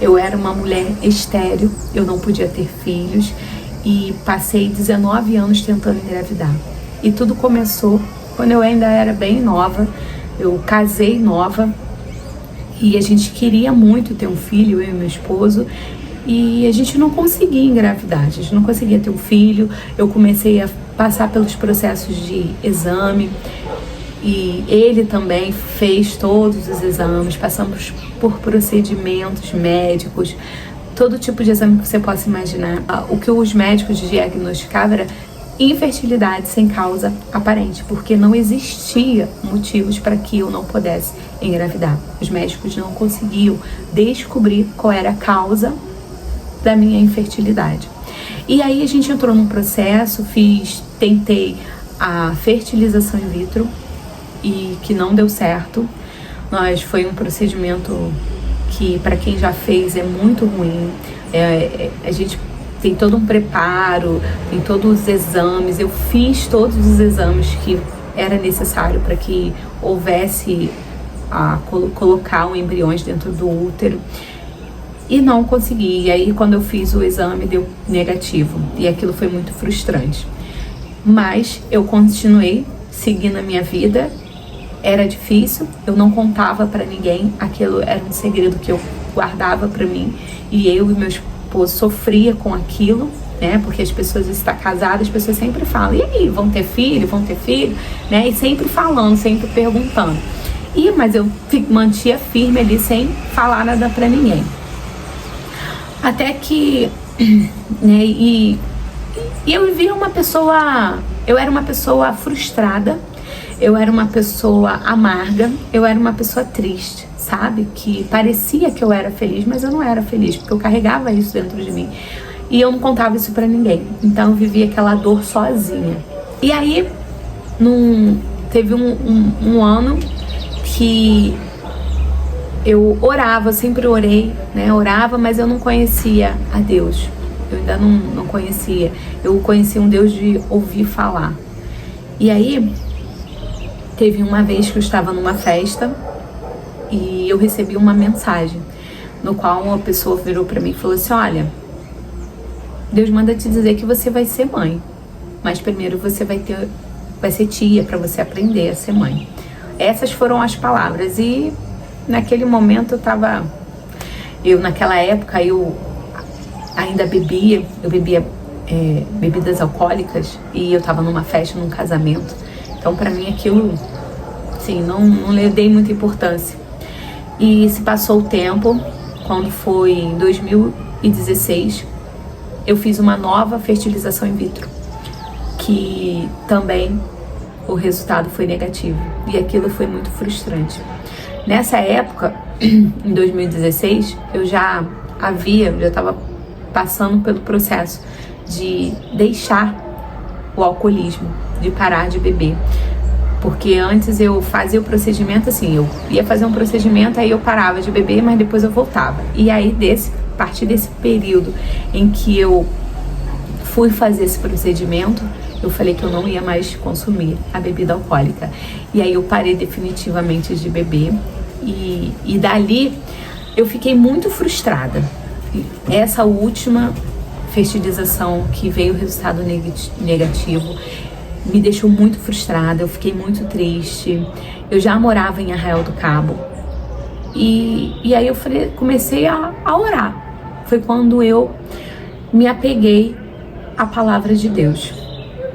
Eu era uma mulher estéril, eu não podia ter filhos e passei 19 anos tentando engravidar. E tudo começou quando eu ainda era bem nova, eu casei nova e a gente queria muito ter um filho, eu e meu esposo, e a gente não conseguia engravidar, a gente não conseguia ter um filho. Eu comecei a passar pelos processos de exame e ele também fez todos os exames, passamos por procedimentos médicos, todo tipo de exame que você possa imaginar. O que os médicos diagnosticavam era infertilidade sem causa aparente, porque não existia motivos para que eu não pudesse engravidar. Os médicos não conseguiam descobrir qual era a causa da minha infertilidade. E aí a gente entrou num processo, tentei a fertilização in vitro e que não deu certo. Foi um procedimento que, para quem já fez, é muito ruim. A gente tem todo um preparo, tem todos os exames. Eu fiz todos os exames que era necessário para que houvesse colocar os embriões dentro do útero. E não consegui. E aí, quando eu fiz o exame, deu negativo. E aquilo foi muito frustrante. Mas eu continuei seguindo a minha vida. Era difícil, eu não contava para ninguém. Aquilo era um segredo que eu guardava para mim. E eu e meu esposo sofria com aquilo, né? Porque as pessoas estão casadas, as pessoas sempre falam: e aí, vão ter filho? Vão ter filho? Né? E sempre falando, sempre perguntando. Mas eu mantia firme ali, sem falar nada para ninguém. Até que, né, e eu vivia eu era uma pessoa frustrada, eu era uma pessoa amarga, eu era uma pessoa triste, sabe? Que parecia que eu era feliz, mas eu não era feliz, porque eu carregava isso dentro de mim. E eu não contava isso pra ninguém, então eu vivia aquela dor sozinha. E aí, teve um ano que eu orava, sempre orei, né? Orava, mas eu não conhecia a Deus. Eu ainda não conhecia. Eu conhecia um Deus de ouvir falar. E aí, teve uma vez que eu estava numa festa e eu recebi uma mensagem no qual uma pessoa virou para mim e falou assim: olha, Deus manda te dizer que você vai ser mãe, mas primeiro você vai ser tia, para você aprender a ser mãe. Essas foram as palavras. E naquele momento naquela época eu ainda bebia, bebidas alcoólicas, e eu tava numa festa, num casamento. Então pra mim aquilo, assim, não lhe dei muita importância. E se passou o tempo, quando foi em 2016, eu fiz uma nova fertilização in vitro, que também o resultado foi negativo, e aquilo foi muito frustrante. Nessa época, em 2016, eu já estava passando pelo processo de deixar o alcoolismo, de parar de beber. Porque antes eu fazia o procedimento assim, eu ia fazer um procedimento, aí eu parava de beber, mas depois eu voltava. E aí, a partir desse período em que eu fui fazer esse procedimento, eu falei que eu não ia mais consumir a bebida alcoólica. E aí eu parei definitivamente de beber. E dali eu fiquei muito frustrada. Essa última fertilização, que veio o resultado negativo, me deixou muito frustrada. Eu fiquei muito triste. Eu já morava em Arraial do Cabo. E aí eu comecei a orar. Foi quando eu me apeguei à palavra de Deus.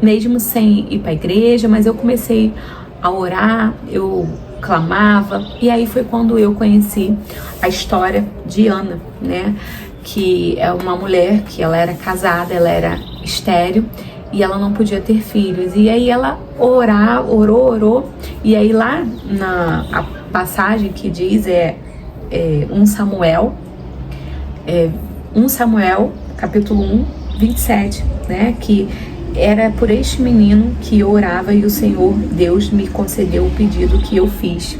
Mesmo sem ir para a igreja, mas eu comecei a orar, eu clamava. E aí foi quando eu conheci a história de Ana, né? Que é uma mulher que ela era casada, ela era estéril e ela não podia ter filhos. E aí ela orou. E aí lá a passagem que diz 1 Samuel, capítulo 1, 27, né? Que era por este menino que eu orava e o Senhor Deus me concedeu o pedido que eu fiz.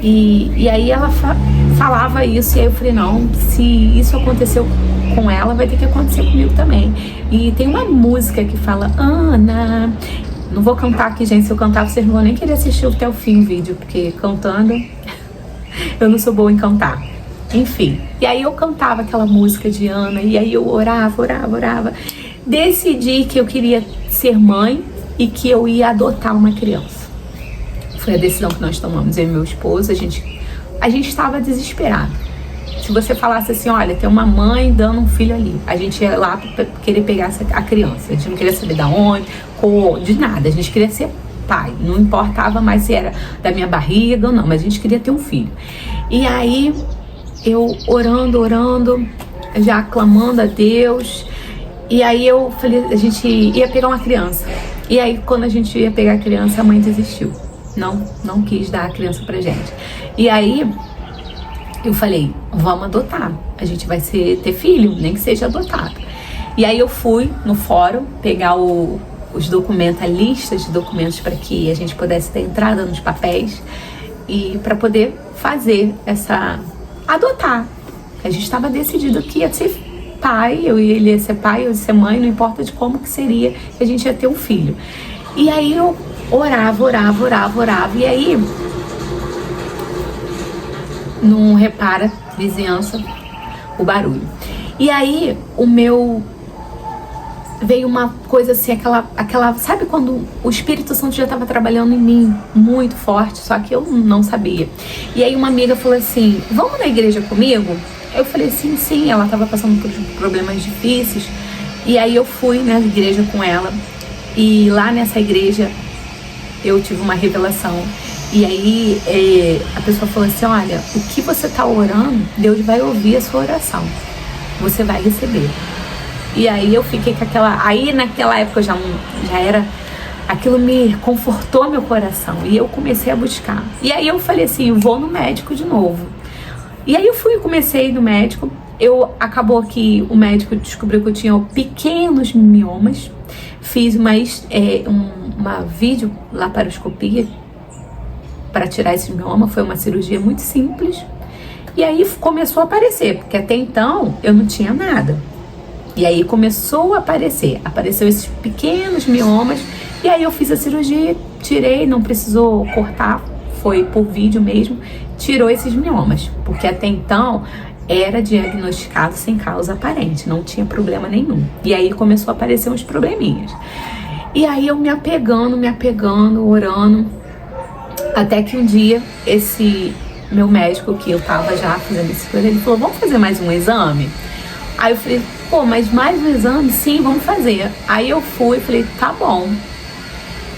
E aí ela falava isso, e aí eu falei: não, se isso aconteceu com ela, vai ter que acontecer comigo também. E tem uma música que fala Ana. Não vou cantar aqui, gente. Se eu cantar, vocês não vão nem querer assistir até o fim o vídeo, porque cantando eu não sou boa em cantar. Enfim, e aí eu cantava aquela música de Ana, e aí eu orava. Decidi que eu queria ser mãe e que eu ia adotar uma criança. Foi a decisão que nós tomamos, eu e meu esposo. A gente estava desesperado. Se você falasse assim, olha, tem uma mãe dando um filho ali, a gente ia lá pra querer pegar a criança. A gente não queria saber de onde, cor, de nada. A gente queria ser pai. Não importava mais se era da minha barriga ou não, mas a gente queria ter um filho. E aí, eu orando, já clamando a Deus. E aí eu falei, a gente ia pegar uma criança. E aí, quando a gente ia pegar a criança, a mãe desistiu. Não quis dar a criança pra gente. E aí, eu falei, vamos adotar. A gente vai ter filho, nem que seja adotado. E aí eu fui no fórum pegar os documentos, a lista de documentos para que a gente pudesse ter entrada nos papéis e para poder fazer adotar. A gente estava decidido que ia ser pai, ele ia ser pai, eu ia ser mãe, não importa de como que seria, que a gente ia ter um filho. E aí eu orava. E aí, não repara, vizinhança, o barulho. E aí, veio uma coisa assim, aquela, sabe quando o Espírito Santo já estava trabalhando em mim muito forte, só que eu não sabia. E aí uma amiga falou assim, vamos na igreja comigo? Eu falei sim, ela estava passando por problemas difíceis. E aí eu fui na igreja com ela, e lá nessa igreja eu tive uma revelação. E aí a pessoa falou assim, olha, o que você está orando, Deus vai ouvir a sua oração, você vai receber. E aí eu fiquei com aquela... Aí naquela época já era... Aquilo me confortou meu coração. E eu comecei a buscar. E aí eu falei assim, vou no médico de novo. E aí eu comecei no médico. Acabou que o médico descobriu que eu tinha pequenos miomas. Fiz uma videolaparoscopia para tirar esse mioma. Foi uma cirurgia muito simples. E aí começou a aparecer. Porque até então eu não tinha nada. E aí começou a apareceu esses pequenos miomas, e aí eu fiz a cirurgia, tirei, não precisou cortar, foi por vídeo mesmo, tirou esses miomas, porque até então era diagnosticado sem causa aparente, não tinha problema nenhum. E aí começou a aparecer uns probleminhas. E aí eu me apegando, orando, até que um dia esse meu médico, que eu tava já fazendo esse coisa, ele falou, vamos fazer mais um exame? Aí eu falei, pô, mas mais um exame? Sim, vamos fazer. Aí eu fui e falei, tá bom,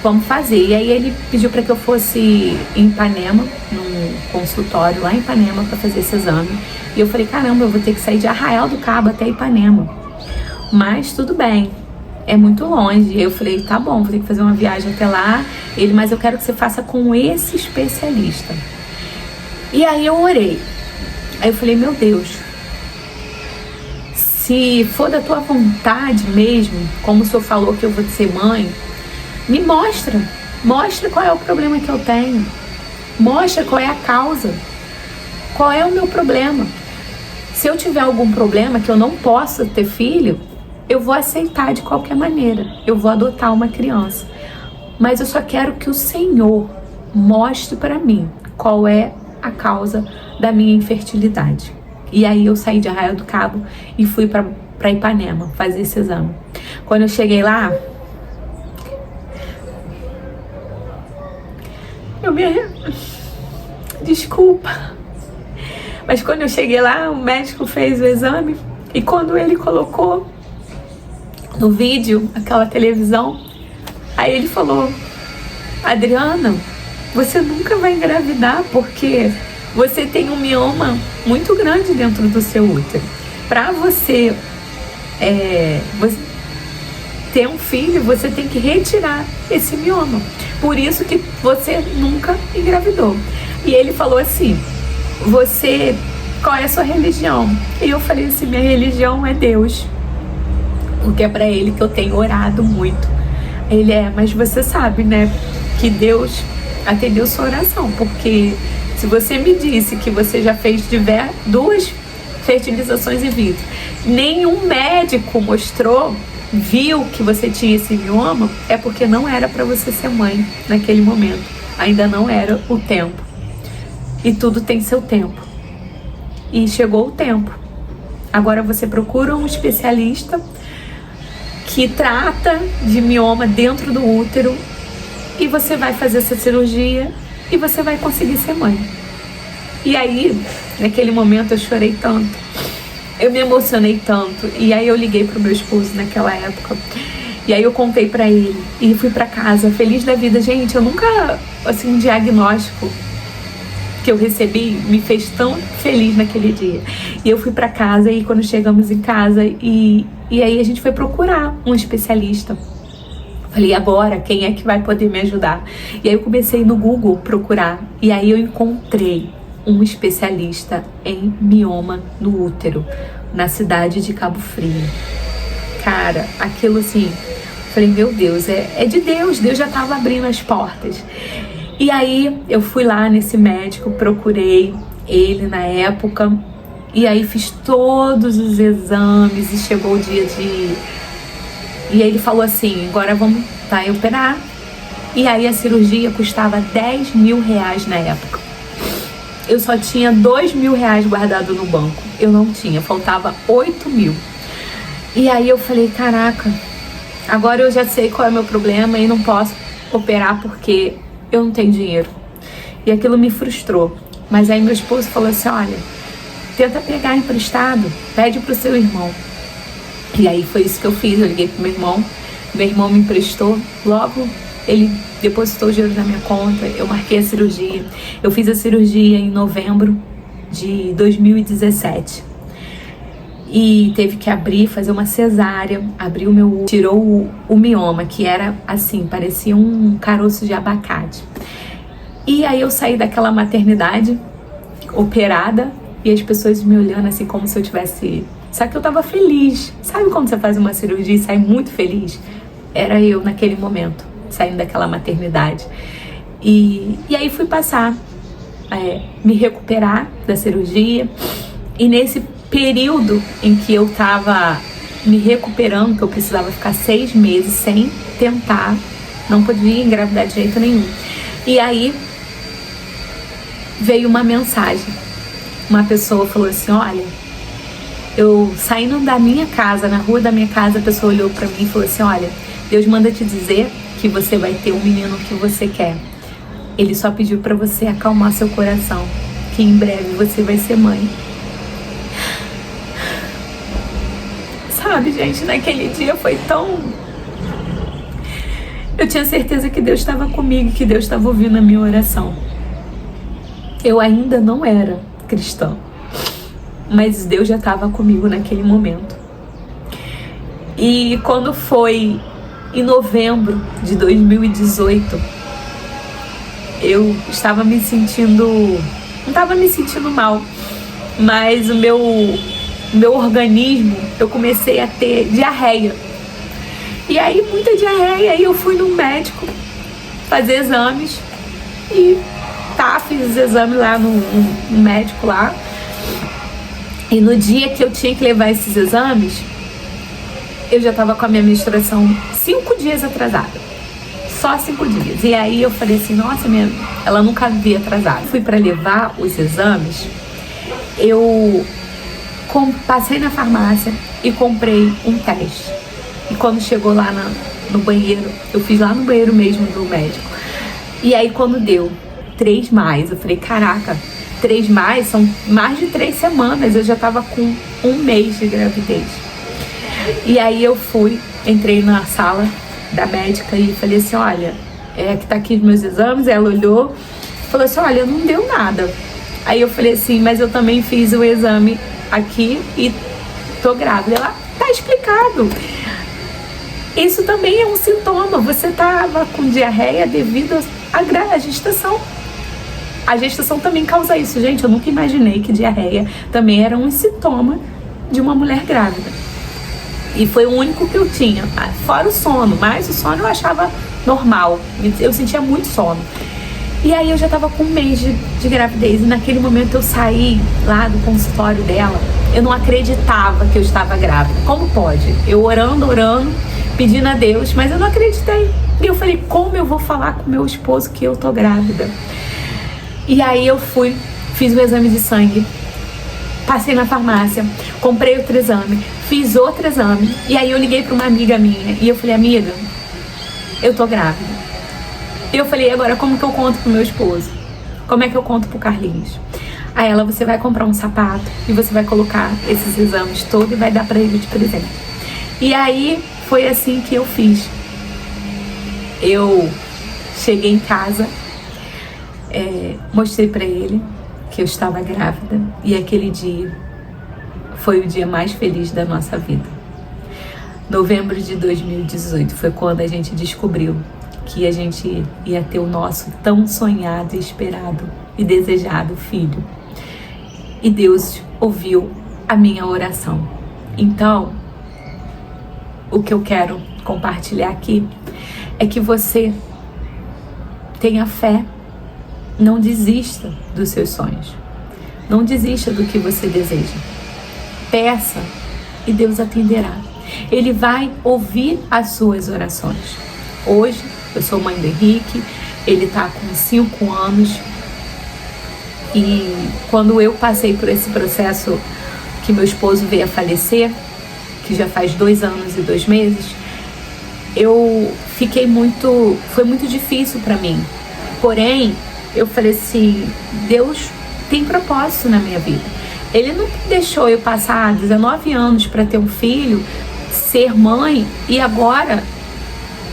vamos fazer. E aí ele pediu para que eu fosse em Ipanema, num consultório lá em Ipanema, para fazer esse exame. E eu falei, caramba, eu vou ter que sair de Arraial do Cabo até Ipanema. Mas tudo bem, é muito longe. E eu falei, tá bom, vou ter que fazer uma viagem até lá. Ele, mas eu quero que você faça com esse especialista. E aí eu orei. Aí eu falei, meu Deus, se for da tua vontade mesmo, como o senhor falou que eu vou ser mãe, me mostra qual é o problema que eu tenho, mostra qual é a causa, qual é o meu problema. Se eu tiver algum problema que eu não possa ter filho, eu vou aceitar de qualquer maneira, eu vou adotar uma criança, mas eu só quero que o Senhor mostre para mim qual é a causa da minha infertilidade. E aí eu saí de Arraial do Cabo e fui pra Ipanema fazer esse exame. Quando eu cheguei lá, desculpa, mas quando eu cheguei lá, o médico fez o exame e quando ele colocou no vídeo, aquela televisão, aí ele falou, Adriana, você nunca vai engravidar porque você tem um mioma muito grande dentro do seu útero. Para você ter um filho, você tem que retirar esse mioma. Por isso que você nunca engravidou. E ele falou assim, qual é a sua religião? E eu falei assim, minha religião é Deus. Porque é para ele que eu tenho orado muito. Ele mas você sabe, né, que Deus atendeu sua oração, porque se você me disse que você já fez 2 fertilizações in vitro, nenhum médico viu que você tinha esse mioma, é porque não era para você ser mãe naquele momento. Ainda não era o tempo. E tudo tem seu tempo. e chegou o tempo. Agora você procura um especialista que trata de mioma dentro do útero e você vai fazer essa cirurgia e você vai conseguir ser mãe. E aí, naquele momento eu chorei tanto, eu me emocionei tanto, e aí eu liguei pro meu esposo naquela época, e aí eu contei pra ele, e fui pra casa, feliz da vida. Gente, eu nunca, assim, um diagnóstico que eu recebi me fez tão feliz naquele dia. E eu fui pra casa, e quando chegamos em casa, e aí a gente foi procurar um especialista. Falei, agora, quem é que vai poder me ajudar? E aí eu comecei no Google procurar, e aí eu encontrei um especialista em mioma no útero, na cidade de Cabo Frio. Cara, aquilo assim, falei, meu Deus, é de Deus, Deus já estava abrindo as portas. E aí eu fui lá nesse médico, procurei ele na época, e aí fiz todos os exames, e chegou o dia de... E aí ele falou assim, agora vamos operar. E aí a cirurgia custava 10 mil reais na época. Eu só tinha 2 mil reais guardado no banco. Eu não tinha, faltava 8 mil. E aí eu falei, caraca, agora eu já sei qual é o meu problema e não posso operar porque eu não tenho dinheiro. E aquilo me frustrou. Mas aí meu esposo falou assim, olha, tenta pegar emprestado, pede pro seu irmão. E aí foi isso que eu fiz, eu liguei pro meu irmão me emprestou, logo ele depositou o dinheiro na minha conta, eu marquei a cirurgia. Eu fiz a cirurgia em novembro de 2017. E teve que abrir, fazer uma cesárea, abriu tirou o mioma, que era assim, parecia um caroço de abacate. E aí eu saí daquela maternidade operada e as pessoas me olhando assim como se eu tivesse... Só que eu tava feliz. Sabe quando você faz uma cirurgia e sai muito feliz? Era eu naquele momento, saindo daquela maternidade. E aí fui passar, me recuperar da cirurgia. E nesse período em que eu tava me recuperando, que eu precisava ficar 6 meses sem tentar, não podia engravidar de jeito nenhum. E aí veio uma mensagem. Uma pessoa falou assim, olha, eu saindo da minha casa, na rua da minha casa, a pessoa olhou pra mim e falou assim, olha, Deus manda te dizer que você vai ter o menino que você quer. Ele só pediu pra você acalmar seu coração, que em breve você vai ser mãe. Sabe, gente, naquele dia foi tão... Eu tinha certeza que Deus estava comigo, que Deus estava ouvindo a minha oração. Eu ainda não era cristã, mas Deus já estava comigo naquele momento. E quando foi em novembro de 2018, eu estava me sentindo... Não estava me sentindo mal, mas o meu organismo, eu comecei a ter diarreia. E aí, muita diarreia, aí eu fui no médico fazer exames e fiz os exames lá no médico lá. E no dia que eu tinha que levar esses exames, eu já tava com a minha menstruação 5 dias atrasada. Só 5 dias. E aí eu falei assim, nossa, ela nunca havia atrasado. Fui pra levar os exames, eu passei na farmácia e comprei um teste. E quando chegou lá no banheiro, eu fiz lá no banheiro mesmo do médico. E aí quando deu 3+, eu falei, caraca, 3+, são mais de 3 semanas, eu já tava com 1 mês de gravidez. E aí eu entrei na sala da médica e falei assim, olha, que tá aqui os meus exames. Ela olhou, falou assim, olha, não deu nada. Aí eu falei assim, mas eu também fiz o exame aqui e tô grávida. Ela, tá explicado. Isso também é um sintoma, você tava com diarreia devido à gestação. A gestação também causa isso, gente. Eu nunca imaginei que diarreia também era um sintoma de uma mulher grávida. E foi o único que eu tinha, fora o sono, mas o sono eu achava normal, eu sentia muito sono. E aí eu já tava com 1 mês de gravidez, e naquele momento eu saí lá do consultório dela, eu não acreditava que eu estava grávida. Como pode? Eu orando, pedindo a Deus, mas eu não acreditei. E eu falei, como eu vou falar com meu esposo que eu tô grávida? E aí eu fiz o exame de sangue, passei na farmácia, comprei outro exame, fiz outro exame. E aí eu liguei para uma amiga minha e eu falei, amiga, eu tô grávida. E eu falei, agora como que eu conto pro meu esposo? Como é que eu conto pro Carlinhos? Aí ela, você vai comprar um sapato e você vai colocar esses exames todos e vai dar pra ele de presente. E aí foi assim que eu fiz. Eu cheguei em casa, mostrei pra ele que eu estava grávida e aquele dia foi o dia mais feliz da nossa vida. Novembro de 2018 foi quando a gente descobriu que a gente ia ter o nosso tão sonhado, esperado e desejado filho. E Deus ouviu a minha oração. Então, o que eu quero compartilhar aqui é que você tenha fé, não desista dos seus sonhos, não desista do que você deseja. Peça e Deus atenderá. Ele vai ouvir as suas orações. Hoje, eu sou mãe do Henrique, ele está com 5 anos. E quando eu passei por esse processo que meu esposo veio a falecer, que já faz 2 anos e 2 meses, eu fiquei foi muito difícil para mim. Porém, eu falei assim, Deus tem propósito na minha vida. Ele não deixou eu passar 19 anos para ter um filho, ser mãe, e agora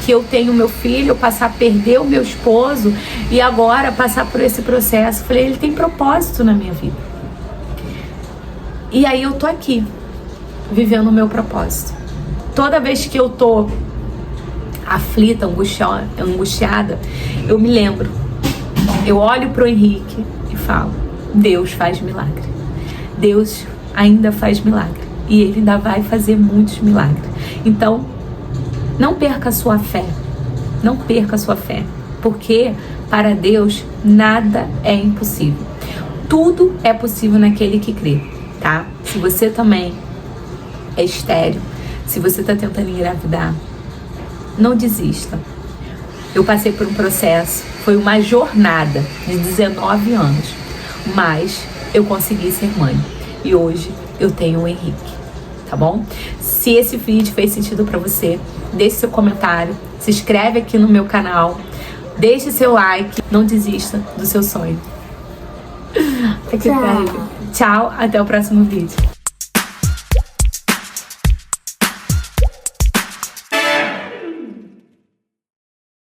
que eu tenho meu filho, eu passar a perder o meu esposo e agora passar por esse processo. Falei, ele tem propósito na minha vida. E aí eu tô aqui, vivendo o meu propósito. Toda vez que eu tô aflita, angustiada, eu me lembro. Eu olho pro Henrique e falo, Deus faz milagre. Deus ainda faz milagre. E Ele ainda vai fazer muitos milagres. Então, não perca a sua fé. Não perca a sua fé. Porque para Deus nada é impossível. Tudo é possível naquele que crê, tá? Se você também é estéril, se você está tentando engravidar, não desista. Eu passei por um processo, foi uma jornada de 19 anos, mas eu consegui ser mãe. E hoje eu tenho o Henrique, tá bom? Se esse vídeo fez sentido pra você, deixe seu comentário, se inscreve aqui no meu canal, deixe seu like, não desista do seu sonho. Tchau, até o próximo vídeo.